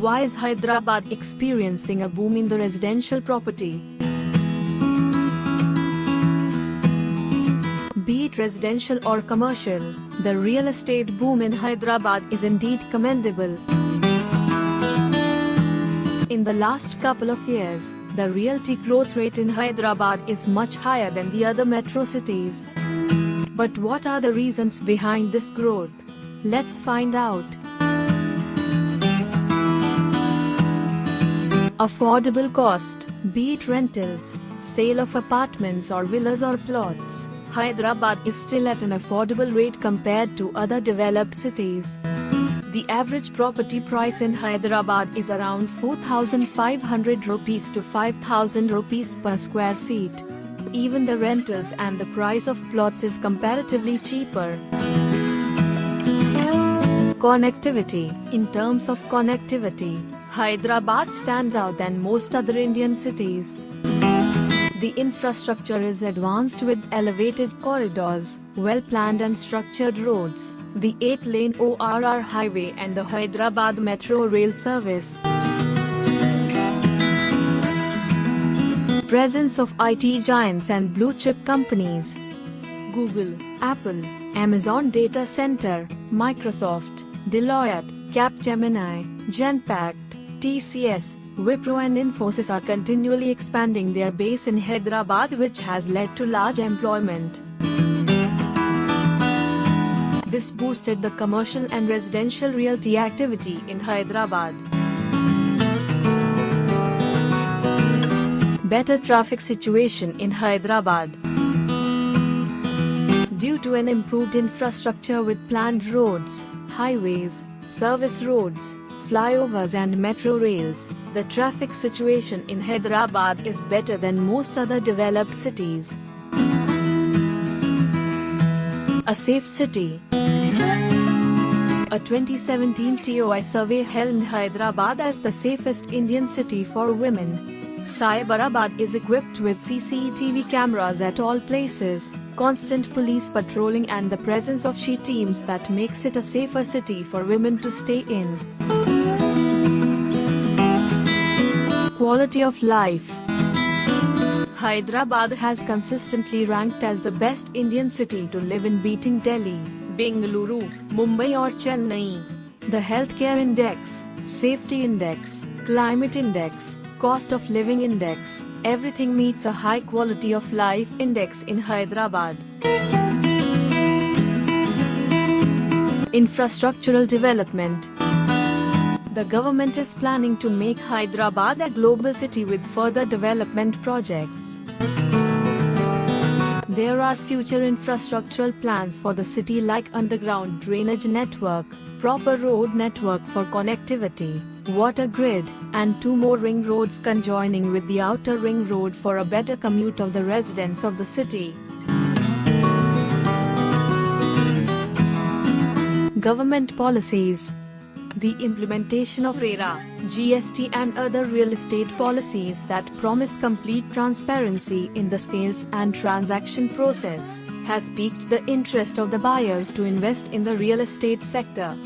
Why is Hyderabad experiencing a boom in the residential property? Be it residential or commercial, the real estate boom in Hyderabad is indeed commendable. In the last couple of years, the realty growth rate in Hyderabad is much higher than the other metro cities. But what are the reasons behind this growth? Let's find out. Affordable cost, be it rentals, sale of apartments or villas or plots, Hyderabad is still at an affordable rate compared to other developed cities. The average property price in Hyderabad is around 4,500 rupees to 5,000 rupees per square feet. Even the rentals and the price of plots is comparatively cheaper. Connectivity. In terms of connectivity, Hyderabad stands out than most other Indian cities. The infrastructure is advanced with elevated corridors, well-planned and structured roads, the 8-lane ORR highway and the Hyderabad Metro Rail service. Presence of IT giants and blue-chip companies. Google, Apple, Amazon Data Center, Microsoft, Deloitte, Capgemini, Genpact, TCS, Wipro and Infosys are continually expanding their base in Hyderabad, which has led to large employment. This boosted the commercial and residential realty activity in Hyderabad. Better traffic situation in Hyderabad. Due to an improved infrastructure with planned roads, highways, service roads, flyovers and metro rails, the traffic situation in Hyderabad is better than most other developed cities. A safe city. A 2017 TOI survey held Hyderabad as the safest Indian city for women. Cyberabad is equipped with CCTV cameras at all places, constant police patrolling and the presence of SHE teams that makes it a safer city for women to stay in. Quality of life. Hyderabad has consistently ranked as the best Indian city to live in, beating Delhi, Bengaluru, Mumbai or Chennai. The Healthcare Index, Safety Index, Climate Index, Cost of Living Index, everything meets a high quality of life index in Hyderabad. Infrastructural development. The government is planning to make Hyderabad a global city with further development projects. There are future infrastructural plans for the city like underground drainage network, proper road network for connectivity, water grid, and 2 more ring roads conjoining with the outer ring road for a better commute of the residents of the city. Government policies. The implementation of RERA, GST and other real estate policies that promise complete transparency in the sales and transaction process has piqued the interest of the buyers to invest in the real estate sector.